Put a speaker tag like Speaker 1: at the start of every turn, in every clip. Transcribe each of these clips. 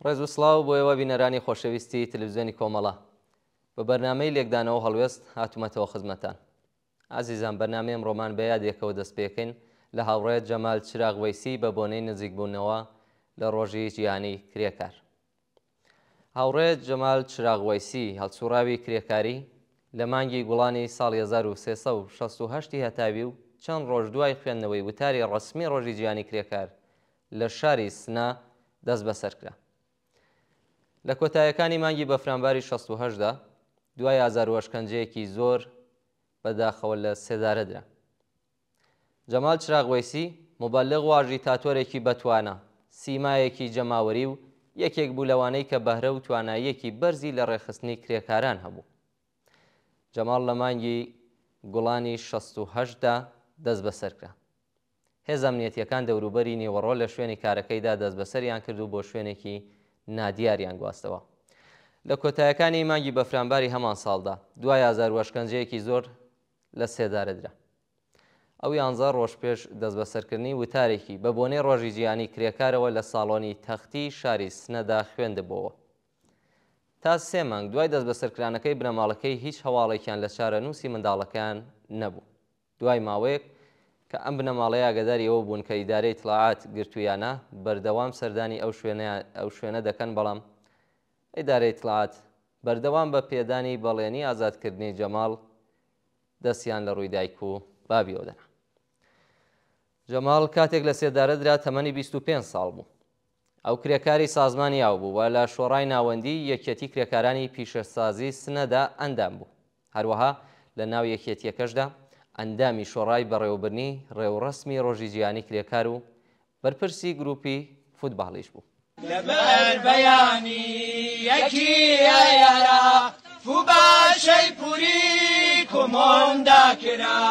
Speaker 1: ڕێز و سڵاو بۆ ئێوە بینەرانی خۆشەویستی تەلەڤیزیۆنی کۆمەڵە. بە بەرنامەی لێکدانەوە هەڵوێست هاتوومەتەوە خزمەتان. ئازیزان، بەرنامەی ئەمڕۆمان بە یادێکەوە دەست پێکەین لە هاوڕێت جەمال چراغ وەیسی بە بۆنەی نزیکبوونەوە لە ڕۆژی جیهانی کرێکار. هاوڕێت جەمال چراغ وەیسی هەڵسوڕاوی کرێکاری لە مانگی گوڵانی ساڵی 1368 هەتاوی و چەند ڕۆژ دوای خوێندنەوەی وتاری ڕسمی ڕۆژی جیهانی کرێکار لە شاری سنا دەست بەسەر کرا. لە کۆتاییەکانی مانگی بەفرانباری 68دا دوای ئازاروەشکەنجەیەکی زۆر بەداخەوە لە سێدارەدرا. جەمال چراغ وەیسی مبەلڵغ و ئاژیتاتۆرێکی بەتوانە، سیمایەکی جەماوەری و یەکێک بوو لەوانەی کە بەهرە و تواناییەکی بەرزی لە ڕێخستنی کرێکاران هەبوو. جەمال لە مانگی گوڵانی 68دا دەست بەسەر کرا. هێز ئەمنیەتیەکان دەوروبەری نیوەڕۆ لە شوێنی کارەکەیدا دەست بەسەریان کرد و بۆ شوێنێکی نادیاریان گواستەوە. لە کۆتاییەکانی مانگی بەفرانباری هەمان ساڵدا دوای ئازاروەشکەنجەیەکی زۆر لە سێدارەدرا. ئەو 11 ڕۆژ پێش دەست بەسەرکردنی وتارێکی بە بۆنەی ڕۆژی جیهانی کرێکارەوە لە ساڵۆنی تەختی شاری سنەدا خوێندبووە. تا 3 مانگ دوای دەست بەسەرکرانەکەی بنەماڵەکەی هیچ هەواڵێکیان لە چارەنووسی منداڵەکان نەبوو. دوای ماوەیەک کە ئەم بنەماڵەیە ئاگاداری ئەوە بوون کە ئیدارەی ئیتلاعات گرتوویانە بەردەوام سەردانی ئەو شوێنە دەکەن، بەڵام ئیدارەی ئیتلاعات بەردەوام بە پێدانی بەڵێنی ئازادکردنی جەمال دەستیان لە ڕووی دایک و بابیەوە دەنا. جەمال کاتێک لە سێدارەدرا تەمەنی 25 ساڵ بوو. ئەو کرێکاری سازمانی یاو بوو و لە شۆڕای ناوەندی یەکێتی کرێکارانی پیشەسازی سنەدا ئەندام بوو. هەروەها لە ناو یەکێتیەکەشدا ئەندامی شۆڕای بەڕێوەبرنی ڕێوڕسمی ڕۆژی جیهانی کرێکار و بەرپرسی گروپی فوتباڵیش بوو.
Speaker 2: لەبەر بەیانی یەکی ئەیارە فوباشەی پوری کۆمۆندا کرا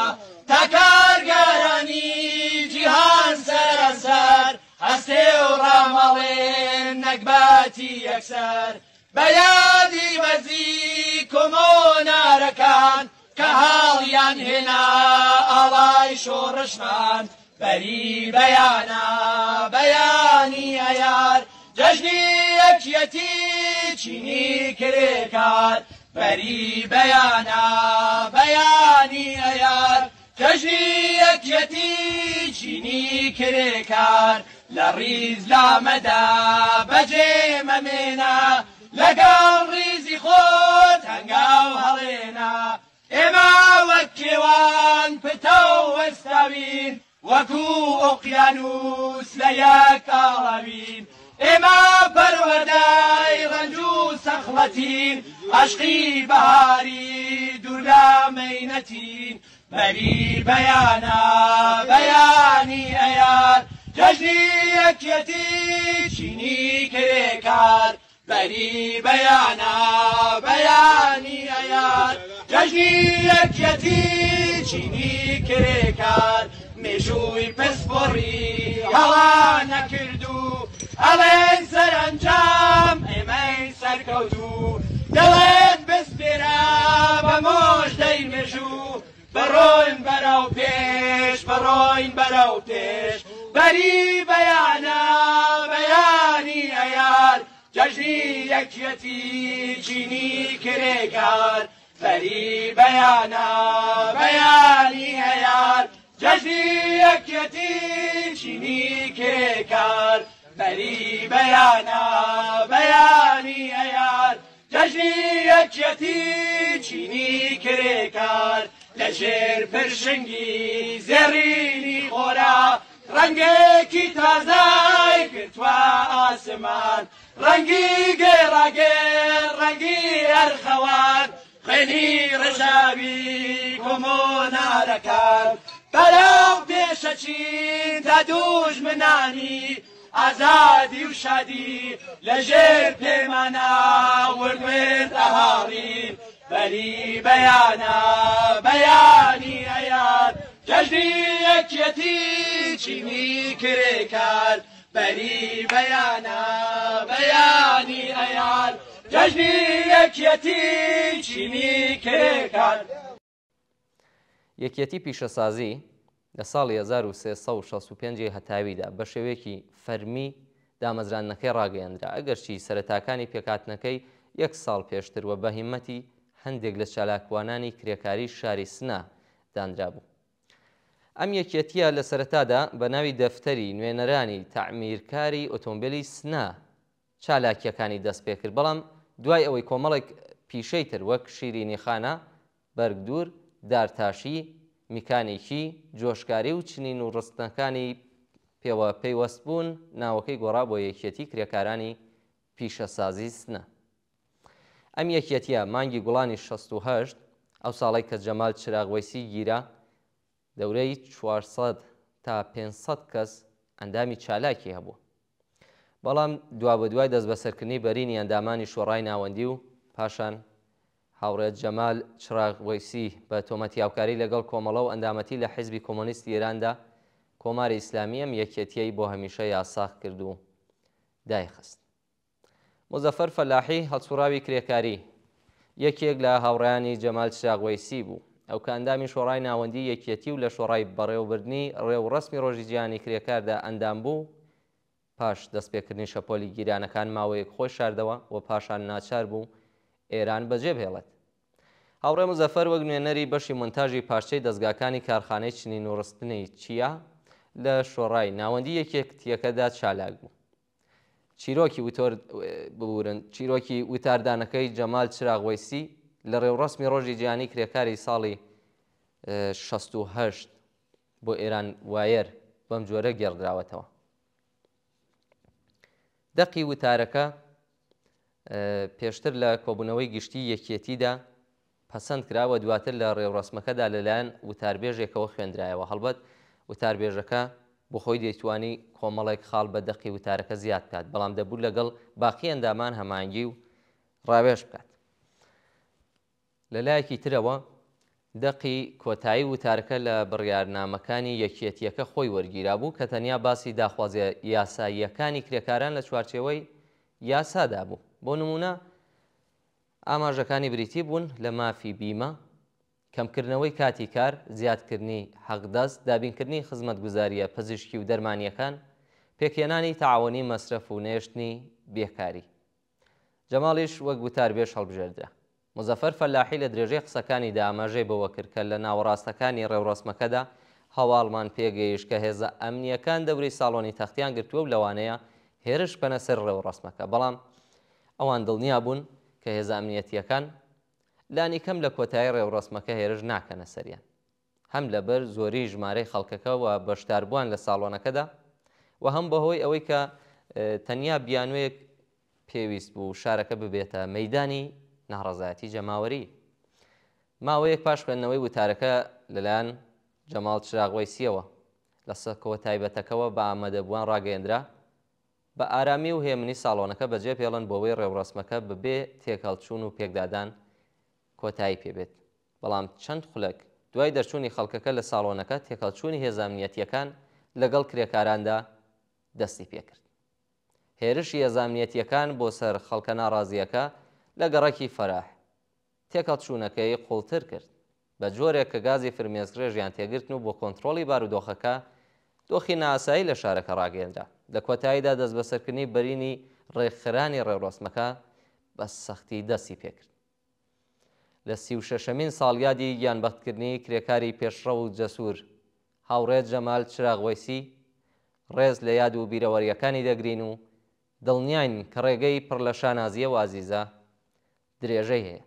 Speaker 2: تا کارگەرانی جیهان سەرەسەر هەستێ و ڕامەڵێن نەکباتی یەکسەر بە یادی بەرزی کۆمۆنارەکان کە هاڵیان هێنا ئاڵای شۆڕشمان بەری بەیانە بەیانی ئەیار جەژنی یەکیەتی چینی کرێکار بەری بەیانە بەیانی ئەیار جەژنی یەکیەتی چینی کرێکار لە ڕیز لامەدا بەجێ مەمێنە لەگەڵ ڕیزی خۆت هەنگاو هەڵێنە ئێمە وەک کێوان پتە و وەستاوین وەکو ئۆقیانوس لە یەک ئاڵاوین ئێمە پەروەردەی ڕەنج و سەخڵەتین عەشقی بەهاری دوور لە مەینەتین بەری بەیانە بەیانی ئەیار جەژنی یەکیەتی چینی کرێکار بەری بەیانە بەیانی ئەیار جەژنی یەکیەتی چینی کرێکار مێژووی پسپۆڕی هەڵا نەکردو ئەڵێن سەرئەنجام ئێمەی سەرکەوتوو دەڵێن بسپێرە بە مۆژدەی مێژوو بەڕۆین بەرەو پێش بەڕۆین بەرەو پێش بەری بەیانە بەیانی ئەیار جەژنی یەکیەتی چینی کرێکار بەری بەیانە بەیانی ئەیار جەژنی یەکیەتی چینی کرێکار بەری بەیانە بەیانی ئەیار جەژنی یەکیەتی چینی کرێکار لەژێر پرشنگی زێڕینی خۆرا ڕەنگێکی تازای کردووە ئاسمان ڕەنگی گێڕاگێر ڕەنگی ئەرخەوان خوێنی ڕژاوی کۆمۆنارەکان بەرەو پێشەچین تا دوژمنانی ئازادی و شادی لەژێر پێمانە وردوێن ئەهاڕین بەری بەیانە بەیانی ئەیار جەژنی یەکیەتی چینی کرێکار بەری بەیانە بەیانی ئەیار جەژنی یەکیەتی چینی کرێکار.
Speaker 1: یەکێتی پیشەسازی لە ساڵی 1365 هەتاویدا بە شێوەیەکی فەرمی دامەزرانەکەی ڕاگەیاندرا ئەگەرچی سەرەتاکانی پێکهاتنەکەی 1 ساڵ پێشتر و بە هیممەتی هەندێک لە چالاکوانانی کرێکاری شاری سنا دانرا بوو. ئەم یەکێتیە لە سەرەتادا بە ناوی دەفتەری نوێنەرانی تەعمیرکاری ئۆتۆمبیلی سنا چالاکیەکانی دەست پێ کرد، بەڵام دوای ئەوەی کۆمەڵێک پیشەی تر وەک شیرینیخانە، بەرگدور، دارتاشی، میکانیکی، جۆشکاری و چنین و ڕستنەکانی پەیوەست بوون ناوەکەی گۆڕا بۆ یەکێتی کرێکارانی پیشەسازی سنا. ئەم یەکێتیە مانگی گوڵانی 68 ئەو ساڵی کە جەمال چراغوەیسی گیرا دەورەی 400 تا 500 کەس ئەندامی چالاکی هەبوو. بەڵام دوا بە دوای دەست بەسەرکردنی بەرینی ئەندامانی شۆڕای ناوەندی و پاشان هاوڕێت جەمال چراغوەیسی بە تۆمەتی هاوکاری لەگەڵ کۆمەڵە و ئەندامەتی لە حیزبی کۆمۆنیستی ئێراندا کۆماری ئیسلامی ئەم یەکێتیەی بۆ هەمیشە یاساخ کرد و دایخست. مزەفەر فەلاحی هەڵسوڕاوی کرێکاری یەکێک لە هاوڕێیانی جەمال چراغوەیسی بوو، ئەو کە ئەندامی شۆڕای ناوەندی یەکێتی و لە شۆڕای بەڕێوەبردننی ڕێوڕسمی ڕۆژی جیهانی کرێکاردا ئەندام بوو. پاش دەستپێکردنی شەپۆلی گیرانەکان ماوەیەک خۆی شاردەوە و پاشان ناچار بوو ئێران بەجێ بهێڵێت. هاوڕێ مزەفەر وەک نوێنەری بەشی مۆنتاژی پارچەی دەستگاکانی کارخانەی چنین و ڕستنەی چیە لە شۆڕای ناوەندی یەکێتیەکەدا چالاک بوو. چیرۆکی وتاردانەکەی جەمال چراغوەیسی لە ڕێوڕسمی ڕۆژی جیهانی کرێکاری ساڵی 68 بۆ ئێران وایر بەم جۆرە گێڕدراوەتەوە. دەقی وتارەکە پێشتر لە کۆبوونەوەی گشتی یەکێتیدا پەسەند کراوە، دواتر لە ڕێوڕسمەکەدا لەلایەن وتاربێژێکەوە خوێندرایەوە. هەڵبەت وتاربێژەکە بۆ خۆی دەیتوانی کۆمەڵێک خاڵ بە دەقی وتارەکە زیاد بکات، بەڵام دەبوو لەگەڵ باقی ئەندامان هەمانگی و ڕاوێژ بکات. لەلایەکی ترەوە دەقی کۆتایی وتارەکە لە بڕیارنامەکانی یەکێتیەکە خۆی وەرگیرا بوو کە تەنیا باسی داخوازیە یاساییەکانی کرێکاران لە چوارچێوەی یاسادا بوو. بۆ نمونە ئاماژەکانی بریتی بوون لە مافی بیمە، کەمکردنەوەی کاتی کار، زیادکردنی حەقدەست، دابینکردنی خزمەتگوزاریە پزیشکی و دەرمانیەکان، پێکهێنانی تەعاونی مەسرەف و نێشتنی بێکاری. جەماڵیش وەک وتاربێژ هەڵبژێردرا. مزەفەر فەلاحی لە درێژەی قسەکانیدا ئاماژەی بەوە کرد کە لە ناوەڕاستەکانی ڕێوڕسمەکەدا هەواڵمان پێگەیشت کە هێزە ئەمنیەکان دەوری ساڵۆنی تەختیان گرتووە و لەوانەیە هێرش بەنە سەر ڕێوڕسمەکە، بەڵام ئەوان دڵنیا بوون کە هێزە ئەمنیەتیەکان لانی کەم لە کۆتایی ڕێوڕسمەکە هێرش ناکەنە سەریان، هەم لەبەر زۆری ژمارەی خەڵکەکە و بەشداربووان لە ساڵۆنەکەدا و هەم بەهۆی ئەوەی کە تەنیا بیانوەیەک پێویست بوو شارەکە ببێتە مەیدانی ناڕەزایەتی جەماوەری. ماوەیەک پاش خوێندنەوەی وتارەکە لەلایەن جەمال چراغوەیسیەوە لە سەکەوە تایبەتەکەەوە بە ئامادەبووان ڕاگەیەندرا بە ئارامی و هێمنی ساڵۆنەکە بەجێ پێڵەن بۆەوەی ڕێوڕسمەکە ببێ تێکەڵچوون و پێکدادان کۆتایی پێبێت. بەڵام چەند خولەک دوای دەرچوونی خەڵکەکە لە ساڵۆنەکە تێکەڵچوونی هێزە ئەمنیەتیەکان لەگەڵ کرێکاراندا دەستی پێکرد. هێرشی هێزە ئەمنیەتیەکان بۆ سەر خەڵکە ناڕازیەکە لە گەڕەکی فەراح تێکەڵچوونەکەی قوڵتر کرد بە جۆرێک کە گازی فرمێسکرێژیان تێگرتن و بۆ کۆنتترۆلی بارودۆخەکە دۆخی ناسایی لە شارەکە ڕاگەێنرا. لە کۆتاییدا دەست بەسەرکردنی بەرینی ڕێکخرانی ڕێوڕسمەکە بە سەختی دەستی پێکرد. لە 36مین ساڵیادی گیانبەختکردنی کرێکاری پێشڕە و جەسوور هاوڕێت جەمال چراغوەیسی ڕێز لە یاد و بیرەوەریەکانی دەگرین و دڵنیاین کە ڕێگەی پڕ لە شانازیە و ئازیزە درێژەی هەیە.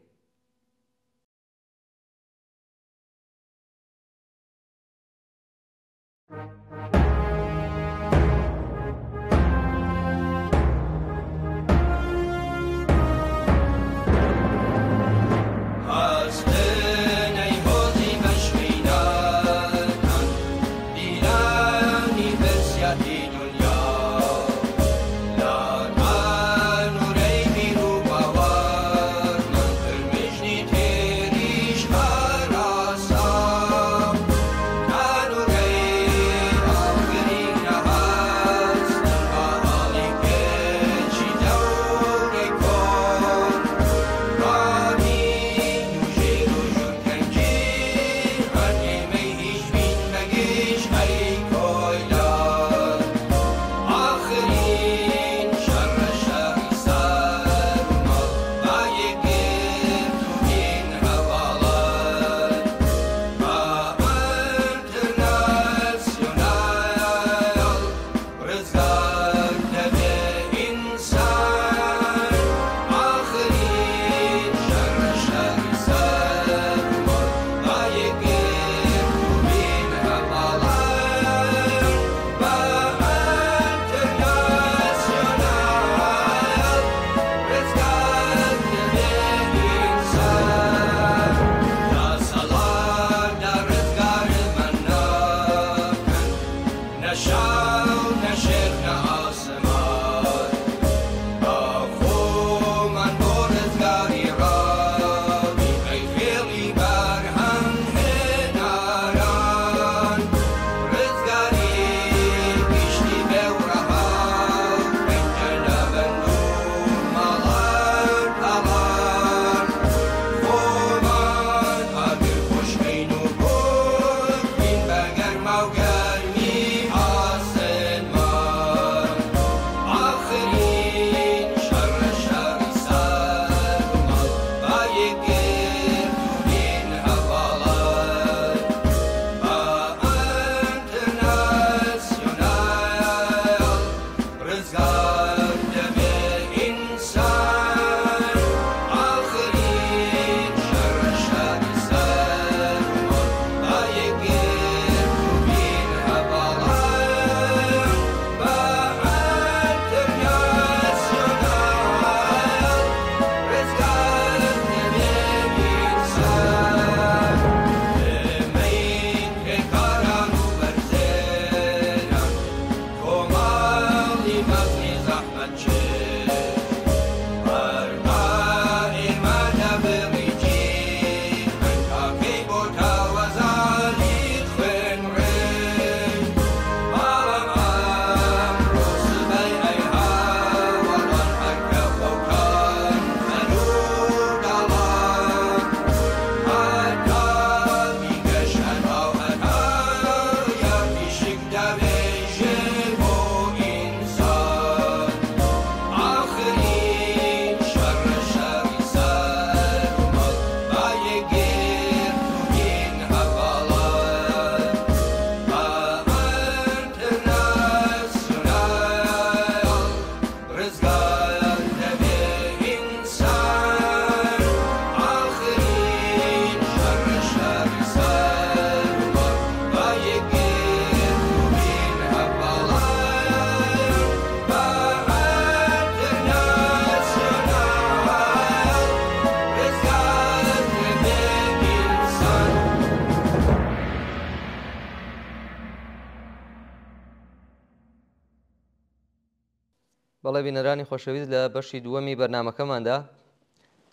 Speaker 1: بەڵێ بینەرانی خۆشەویست لە بەشی دووەمی بەرنامەکەماندا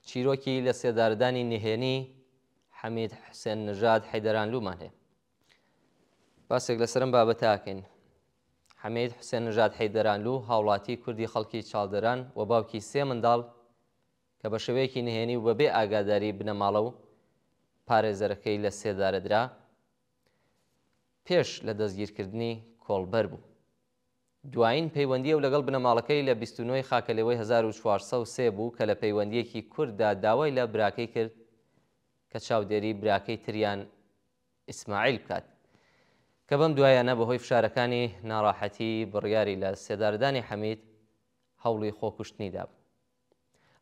Speaker 1: چیرۆکی لە سێداردانی نهێنی حەمید حوسێن نژاد حەیدەرانلومان هەیە. باسێک لەسەرم بابەتاکەین. حەمید حوسێن نژاد حەیدەرانلو هاوڵاتی کوردی خەڵکی چاڵدەران و باوکی سێ منداڵ کە بە شێوەیەکی نهێنی و بەبێ ئاگاداری بنەماڵە و پارێزەرەکەی لە سێدارەدرا پێش لە دەستگیرکردنی کۆڵبەر بوو. دوایین پەیوەندیە و لەگەڵ بنەماڵەکەی لە 29 خاکەلێوەی 1403 بوو کە لە پەیوەندیەکی کورددا داوای لە براکەی کرد کە چاودێری براکەی تریان ئیسماعیل بکات کە بەم دوایانە بەهۆی فشارەکانی ناڕاحەتی بڕیاری لە سێداردانی حەمید هەوڵی خۆکوشتنیدا بوو.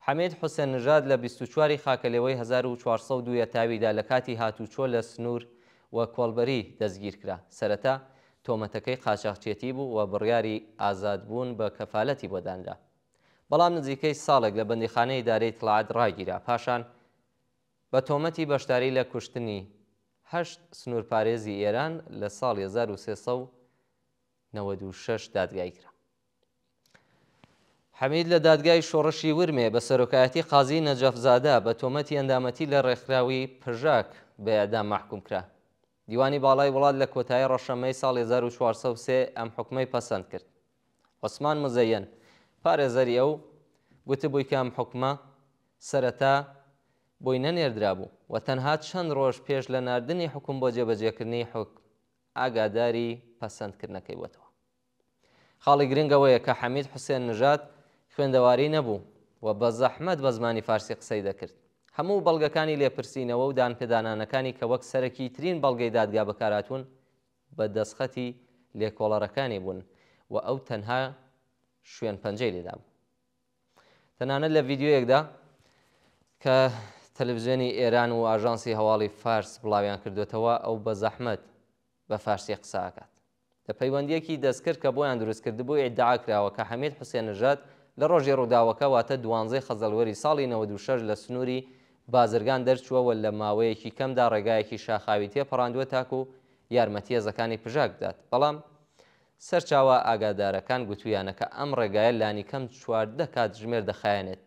Speaker 1: حەمید حوسێن نژاد لە 24 خاکەلێوەی 1402 تاویدا لە کاتی هاتوچۆ لە سنوور و کۆڵبەری دەستگیر کرا. سەرەتا تۆمەتەکەی قاچاقچێتی بوو و بڕیاری ئازادبوون بە کەفالەتی بۆ دانرا. بەڵام نزیکەی ساڵێک لە بەندیخانەی ئیدارەی تڵعات ڕاگیرا. پاشان بە تۆمەتی بەشداری لە کوشتنی 8 سنوورپارێزی ئێران لە ساڵی 1396 دادگای کرا. حەمید لە دادگای شۆڕشی ورمێ بە سەرۆکایەتی قازی نەجەفزادە بە تۆمەتی ئەندامەتی لە ڕێکخراوی پژاک بە ئەدام محکوم کرا. دیوانی باڵای وڵات لە کۆتایی ڕەشەمەی ساڵی 1403 ئەم حکمەی پەسەند کرد. عوسمان مزەیەن پارێزەری ئەو گوتبووی کە ئەم حکمە سەرەتا بۆی نەنێردرا بوو و تەنها چەند ڕۆژ پێش لە ناردنی حکم بۆ جێبەجێکردنی حکم ئاگاداری پەسەندکردنەکەی وەتەوە. خاڵی گرنگەوەیە کە حەمید حوسێن نژاد خوێندەواری نەبوو و بە زەحمەت بە زمانی فارسی قسەی دەکرد. هەموو بەڵگەکانی لێپرسینەوە و دانپێدانانەکانی کە وەک سەرەکی ترین بەڵگەی دادگا بەکارهاتوون بە دەستخەتی لێکۆڵەرەکانی بوون و ئەو تەنها شوێن پەنجەی لێدا بوو. تەنانەت لە ڤیدیۆیەکدا کە تەلەڤیزیۆنی ئێران و ئاژانسی هەواڵی فارس بڵاویان کردوێتەوە ئەو بە زەحمەت بە فارسی قسە ئاکات. لە پەیوەندیەکی دەستکرد کە بۆیان دروستکردبوو ئیدعا کراوە کە حەمید حوسێن نژاد لە ڕۆژی ڕووداوەکە واتە 12 خەزەڵوەری ساڵی 96 لە سنووری بازرگان دەرچووە لە ماوەیەکی کەمدا ڕێگایەکی شاخاوی تێپەڕاندووە تاکو یارمەتیە زەکانی پژاک بدات. بەڵام سەرچاوە ئاگادارەکان گوتویانە کە ئەم ڕێگایە لانی کەم 14 کاتژمێر دەخایەنێت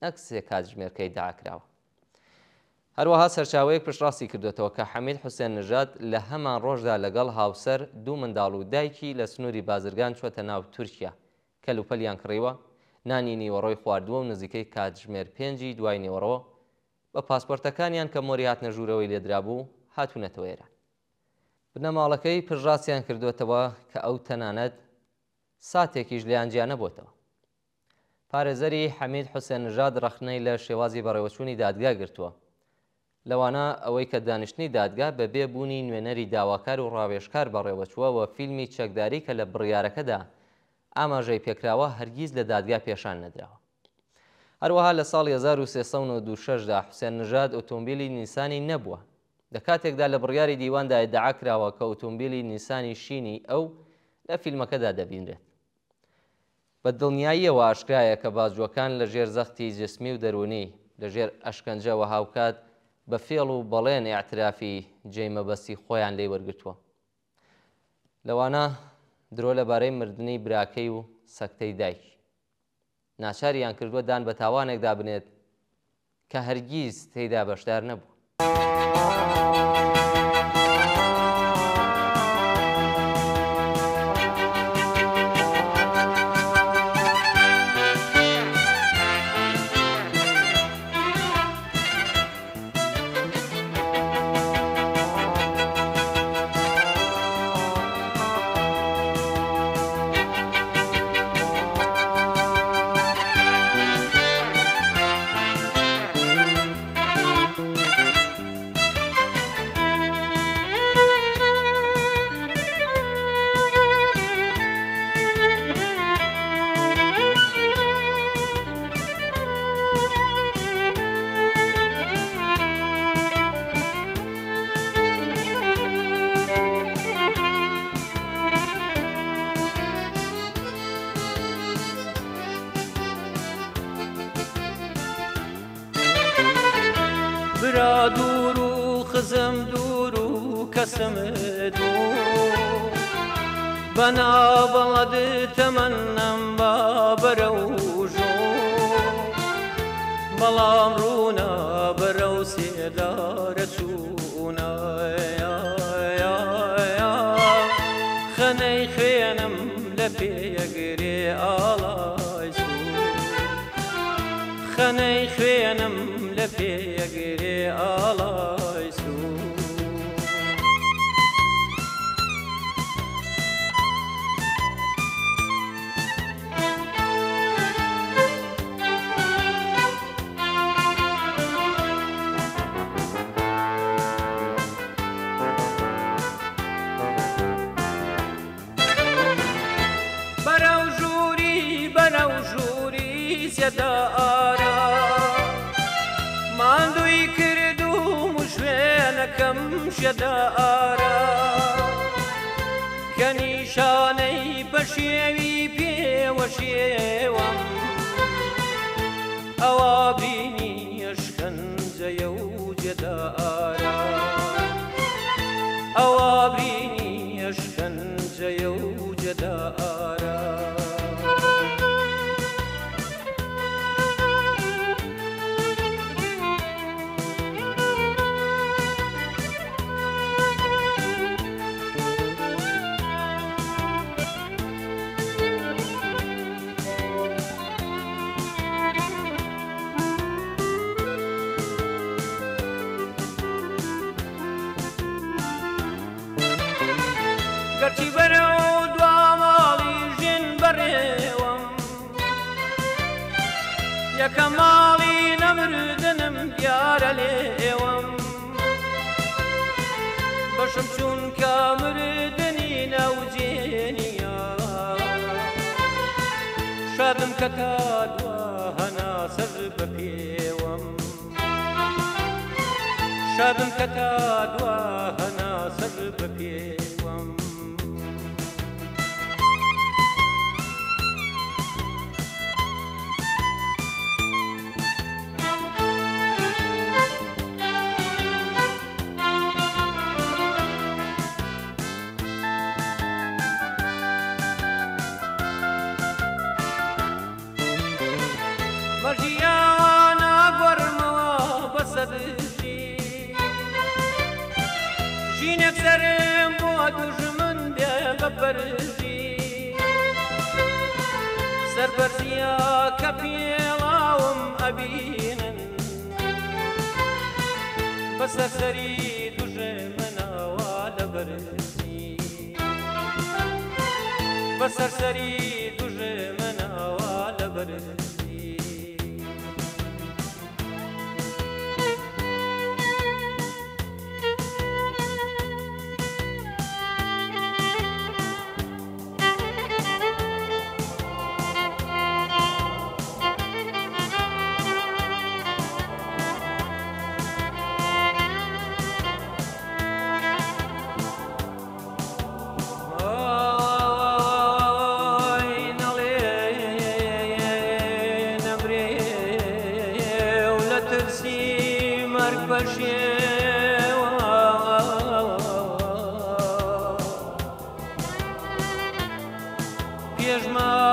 Speaker 1: نەک 3 کاتژمێرکەی داکراوە. هەروەها سەرچاوەیەک پشتڕاستی کردوێتەوە کە حەمید حوسێن نژاد لە هەمان ڕۆژدا لەگەڵ هاوسەر 2 منداڵ و دایکی لە سنووری بازرگان چوەتە ناو تورکیا کە لوپەلیان کڕیوە، نانی نیوەڕۆی خواردووە و نزیکەی کاتژمێر 5 دوای نیوەڕۆ بە پاسپۆرتەکانیان کە مۆری هاتنە ژوورەوەی لێدرابوو هاتوونەتەوە ئێران. بنەماڵەکەی پژڕاستیان کردوێتەوە کە ئەو تەنانەت ساتێکیش لێیان جیا نەبووتەوە. پارێزەری حەمید حوسێن نژاد ڕەخنەی لە شێوازی بەڕێوەچوونی دادگا گرتووە. لەوانە ئەوەی کە دانیشتنی دادگا بەبێ بوونی نوێنەری داواکار و ڕاوێژکار بەڕێوەچووە و فیلمی چەکداری کە لە بڕیارەکەدا ئاماژەی پێکراوە هەرگیز لە دادگا پێشان نەدراوە. هەروەها لە ساڵی 1396دا حوسێن نژاد ئۆتۆمبیلی نیسانی نەبووە. لە کاتێکدا لە بڕیاری دیواندا ئیدعا کراوە کە ئۆتۆمبیلی نیسانی شینی ئەو لە فیلمەکەدا دەبینرێت. بە دڵنیاییەوە ئاشکرایە کە باجووەکان لە ژێر زەختی جسمی و دەرونی لە ژێر ئەشکەنجەوە هاوکات بە فێڵ و بەڵێن ئیعترافی جێمەبەستی خۆیان لێ وەرگرتووە. لەوانە درۆ لەبارەی مردنی براکەی و سەکتەی دایک ناچاریان کردووە دان بە تاوانێکدا بنێت کە هەرگیز تێیدا بەشدار نەبوو.
Speaker 3: برا دوور و خزم دوور و کەسم دوور بنابڵد تەمەنەم با بەرەو ژوو بەڵام ڕوونا بەرەو سێدارە چوونە خەنەی خوێنم لە پێگرێ ئاڵای سوو خەنەی خوێنم لە پێگرێ ئاڵای سوو زێدارە ماندووی کردوم و شوێنەکەم شێدارە کە نیشانەی بە شێوی پێوە شێوەم ئەوا بینی ئەشکەنجەیە و جێدارە ئەوا بینی ئەشکەنجەیە و جێدارە گەرچی بەرەو دوا ماڵی ژین بەڕێوەم یەکەم ماڵی نەمردنم دیارە لێوەم بەشم چونکە مردنی نەوجێنیە شادم کە تا دوا هەنا سەر بە پێوەم شادم کە تا دوا هەنا سەر بە پێوەم مەرجیانە گۆڕمەوە بەسەدژی ژینێک سەرم بۆ دوژمن بێ بەبەرژی سەربەرزیە کە پێڵاوم ئەبینن بەسەرسەری دوژمنەوە لەبەرزی بەسەرسەری دوژمنەوە لەبەرزی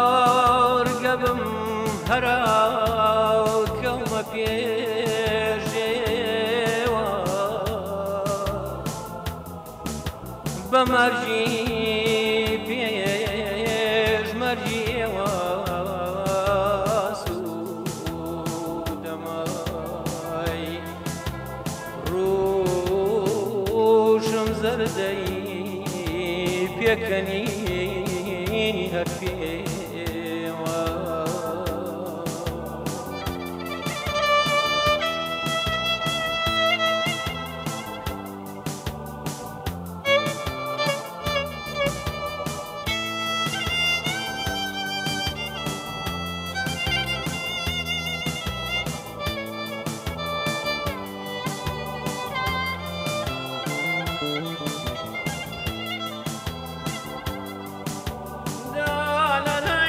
Speaker 3: پێشماوەڕگەبم هەراو کەومە پێشێوە بە مەرجی پێشمەرجیەوە سوودەمای ڕووشم زەردەی پێکەنی هەر پێوە la la la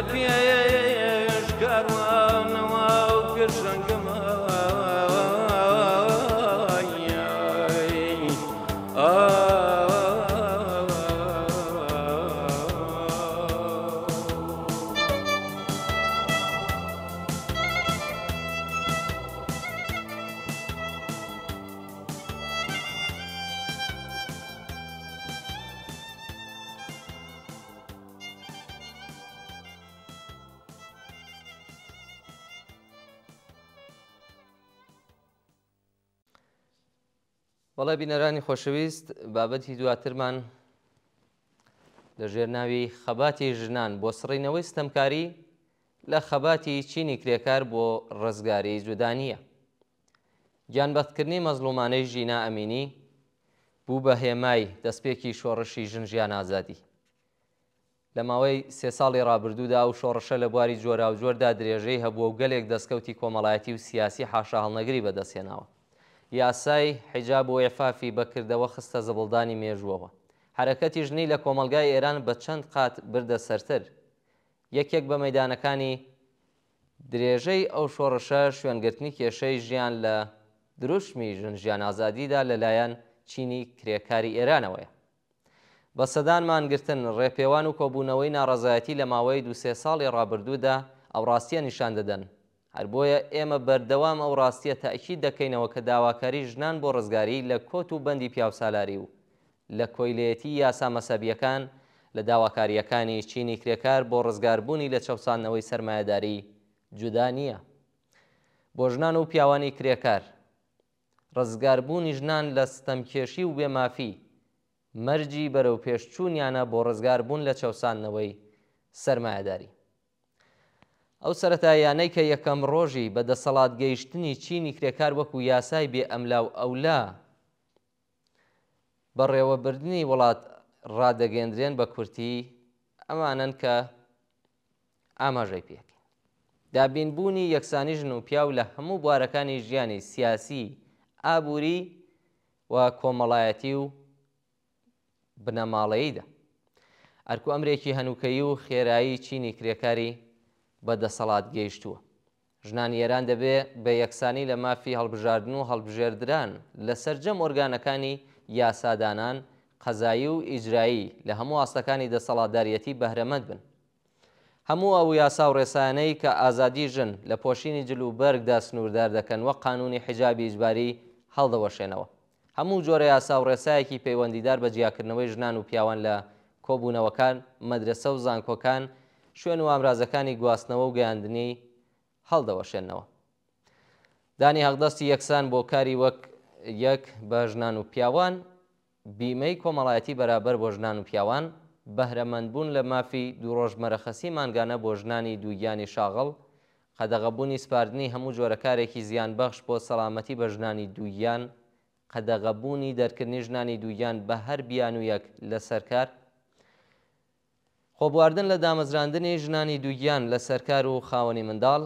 Speaker 3: پێش کاروانەوە و گەشەنگەمە
Speaker 1: وەڵای بینەرانی خۆشەویست بابەتی دواترمان لە ژێرناوی خەباتی ژنان بۆ سڕینەوەی ستەمکاری لە خەباتی چینی کرێکار بۆ ڕزگاری جودانیە. گیانبەستکردنی مەزلومانەی ژینا ئەمینی بوو بە هێمای دەستپێکی شۆڕشی ژن ژیان ئازادی. لە ماوەی 3 ساڵی ڕابردوودا و شۆڕشە لە بواری جۆراوجۆردا درێژەی هەبووە و گەلێک دەستکەوتی کۆمەڵایەتی و سیاسی حاشا هەڵنەگری بەدەستهێناوە. یاسای حیجاب و عێفافی بەکردەوە خستە زەبڵدانی مێژووەوە. حرەکەتی ژنی لە کۆمەلگای ئێران بە چەند قات بردە سەرتر. یەکێک بە مەیدانەکانی درێژەی ئەو شۆڕشە شوێنگرتنی کێشەی ژیان لە دروشمی ژن ژیان ئازادیدا لەلایەن چینی کرێکاری ئێرانەوەیە. بە سەدانمانگرتن ڕێپێوان و کۆبوونەوەی ناڕەزایەتی لە ماوەی 2-3 ساڵی ڕابردوودا ئەو ڕاستیە نیشان دەدەن. هەر بۆیە ئێمە بەردەوام ئەو ڕاستیە تاکید دەکەینەوە کە داواکاری ژنان بۆ ڕزگاری لە کۆت و بەندی پیاوسالاری و لە کۆیلەتی یاسا مەسەبیەکان لە داواکاریەکانی چینی کرێکار بۆ ڕزگاربوونی لە چەوساندنەوەی سەرمایەداری جودا نییە. بۆ ژنان و پیاوانی کرێکار ڕزگاربوونی ژنان لە ستەمکێشی و بێمافی مەرجی بەرەو پێشچوونیانە بۆ ڕزگاربوون لە چەوساندنەوەی سەرمایەداری. ئەو سەرەتایانەی کە یەکەم ڕۆژی بە دەسەڵات گەیشتنی چینی کرێکار وەکو یاسای بێ ئەملا و ئەولا بەڕێوەبردننی وڵات ڕادەگەندرێن بە کورتی ئەمانن کە ئاماژەی پێکەین. دابینبوونی یەکسانی ژن و پیاو لە هەموو بوارەکانی ژیانی سیاسی، ئابووری و کۆمەڵایەتی و بنەماڵەییدا. ئەرکو ئەمرێکی هەنووکەیی و خێرایی چینی کرێکاری بەدەسەڵات گەیشتووە. ژنانی ئێران دەبێ بە یەکسانی لە مافی هەڵبژاردن و هەڵبژێردران لە سەرجەم ئۆرگانەکانی یاسادانان، قەزایی و ئیجرایی لە هەموو ئاستەکانی دەسەڵاتداریەتی بەهرەمەند بن. هەموو ئەو یاسا و ڕێسانەی کە ئازادی ژن لە پۆشینی جل و بەرگدا سنووردار دەکەن وەک قانونی حیجابی ئیجباری هەڵدەوەشێنەوە. هەموو جۆرە یاسا و ڕێسایەکی پەیوەندیدار بە جیاکردنەوەی ژنان و پیاوان لە کۆبوونەوەکان، مەدرسە و زانکۆکان، شوێن و ئامرازەکانی گواستنەوە و گەیاندنی هەڵدەوەشێنەوە. دانی هەڵدەستی یەکسان بۆ کاری وەک یەک بە ژنان و پیاوان، بیمەی کۆمەڵایەتی بەرابەر بۆ ژنان و پیاوان، بەهرەمەندبوون لە مافی دوو ڕۆژ مەرەخەسی مانگانە بۆ ژنانی دووگیانی شاغڵ، قەدەغەبوونی سپاردنی هەموو جۆرەکارێکی زیان بەخش بۆ سەلامەتی بە ژنانی دووگیان، قەدەغەبوونی دەرکردنی ژنانی دووگیان بە هەر بیان و یەک لە سەرکار، خۆبواردن لە دامەزراندنی ژنانی دووگیان لە سەرکار و خاوەنی منداڵ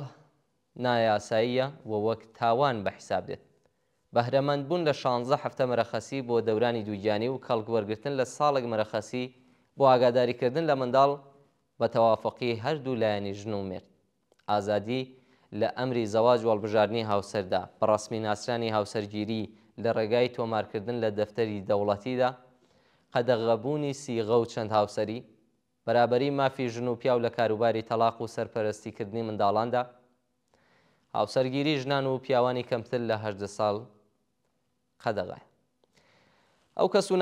Speaker 1: نایاساییە و وەک تاوان بە حیساب دێت. بەهرەمەندبوون لە 16 هەفتە مەرەخەسی بۆ دەورانی دووگیانی و کەڵکوەرگرتن لە ساڵێک مەرەخەسی بۆ ئاگاداریکردن لە منداڵ بە تەوافقی هەردوو لایەنی ژن و مێرد. ئازادی لە ئەمری زەواج و هەڵبژاردننی هاوسەردا، بەڕەسمی ناسرانی هاوسەرگیری لە ڕێگای تۆمارکردن لە دەفتەری دەوڵەتیدا، قەدەغەبوونی سیغە و چەند هاوسەری، بەرابەری مافی ژن و پیاو لە کاروباری تەلاق و سەرپەرستیکردنی منداڵاندا، هاوسەرگیری ژنان و پیاوانی کەمتر لە 18 ساڵ قەدەغای. ئەو کەس و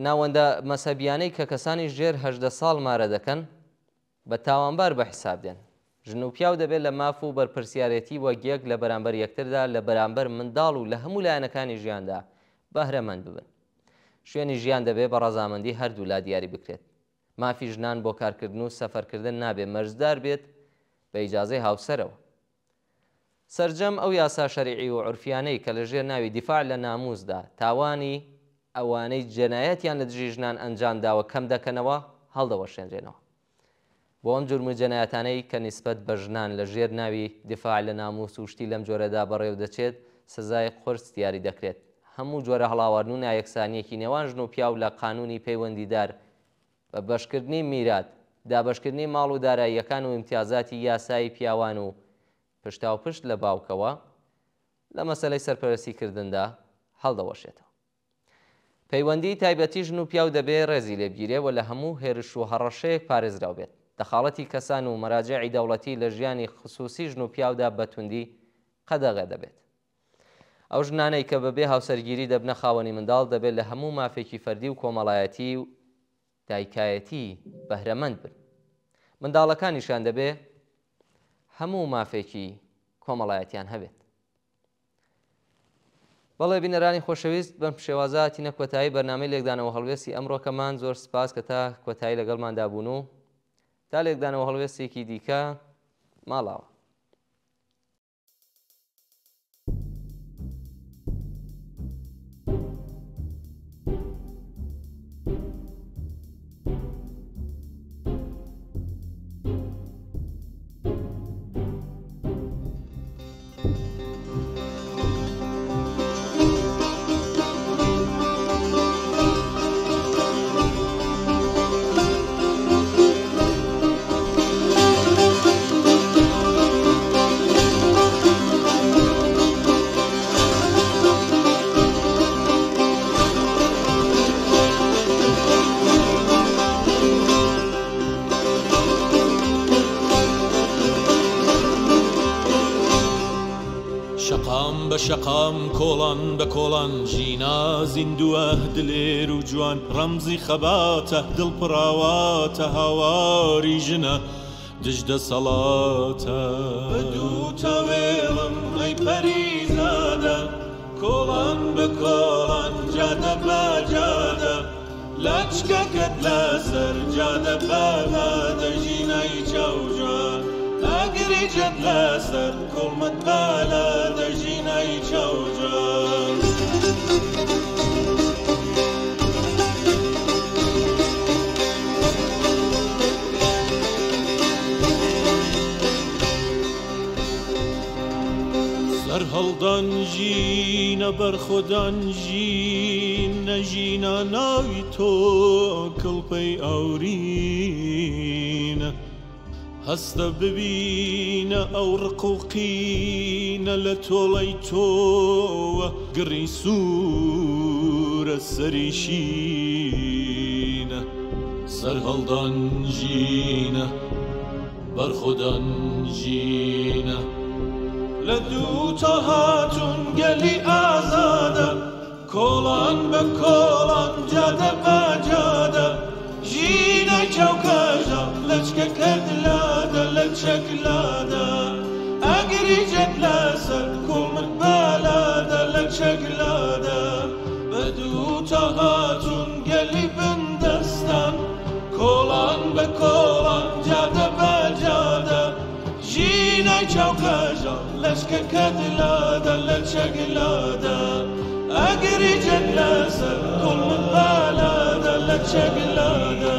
Speaker 1: ناوەندە مەسەبیانەی کە کەسانی ژێر 18 ساڵ مارە دەکەن بە تاوانبار بە حیساب دێن. ژن و پیاو دەبێت لە ماف و بەرپرسیارەتی وەگیەک لە بەرامبەر یەکتردا لە بەرامبەر منداڵ و لە هەموو لایەنەکانی ژیاندا بەهرەمەند ببن. شوێنی ژیان دەبێت بە ڕەزامەندی هەردوو لا دیاری بکرێت. مافی ژنان بۆ کارکردن و سەفەرکردن نابێت مەرجدار بێت بە ئیجازەی هاوسەرەوە. سەرجەم ئەو یاسا شەریعی و عورفیانەی کە لە ژێر ناوی دیفاع لە ناموسدا تاوانی ئەوانەی جەنایەتیان لە دژی ژنان ئەنجامداوە کەم دەکەنەوە هەڵدەوەشێنرێنەوە. بۆ ئەم جورم و جەنایەتانەی کە نیسبەت بە ژنان لە ژێر ناوی دیفاع لە ناموس و شتی لەم جۆرەدا بەڕێو دەچێت سزای قورس دیاری دەکرێت. هەموو جۆرە هەڵاوەردن و نایەکسانیەکی نێوان ژن و پیاو لە قانونی پەیوەندیدار بە بەشکردنی میرات دابەشکردنی ماڵ و داراییەکان و ئیمتیازاتی یاسایی پیاوان و پشتاوپشت لە باوکەوە لە مەسەلەی سەرپەرستیکردندا هەڵدەوەشێتەوە. پەیوەندی تایبەتی ژن و پیاو دەبێت ڕێزی لێبگیرێ و لە هەموو هێرش و هەڕەشەیەک پارێزراو بێت. دەخاڵەتی کەسان و مەراجعی دەوڵەتی لە ژیانی خصوصی ژن و پیاودا بەتوندی قەدەغە دەبێت. ئەو ژنانەی کە بەبێ هاوسەرگیری دەبنە خاوەنی منداڵ دەبێت لە هەموو مافێکی فەردی و کۆمەڵایەتی و دایکایەتی بەهرەمەند بن. منداڵەکانیشان دەبێت هەموو مافێکی کۆمەڵایەتیان هەبێت. بەڵێ بینەرانی خۆشەویست بەم شێوازاتی نەکۆتایی بەرنامەی لێکدانەوە هەڵوێستی ئەمڕۆکەمان زۆر سپاس کە تا کۆتایی لەگەڵماندا بوون و تا لێکدانەوە هەڵوێستێکی دیکە ماڵاوە.
Speaker 4: شەقام کۆڵان بە کۆڵان ژینا زیندووە دلێر و جوان ڕەمزی خەباتە دڵپڕاواتە هاواری ژنە دژدە سەڵاتە بەدوو تەوێڵم ئەی پەریزادە کۆڵان بە کۆڵان جادە بە جادە لاچکەکەت لەسەر جادە بەبادە ژینای چاوجوان ئەگریجت لەسەر کوڵمت بەلادە ژینای چاوجوان سەر هەڵدان ژینە بەرخۆدان ژینە ژینە ناوی تۆ کڵپەی ئەورینە هەستە ببینە ئەو ڕقوقینە لە تۆڵەی تۆوە گڕی سوورە سەریشینە سەر هەڵدان ژینە بەرخۆدان ژینە لە دوو تا هاتون گەلی ئازادە کۆڵان بە کۆڵان جادە بە جادە ژینە چاوکەژە لەچکەکەت لادە لە چەکلادە ئەگریجت لەسەر کوڵمت بەلادە لە چەکلادە بە دوو تا هاتون گەلی بندەستان کۆڵان بە کۆڵان جادە بە جادە ژینە چاوکەژە لەچکەکەت لادە لە چەکلادە ئەگریجت لەسەر کوڵمت بەلادە لە چەکلادە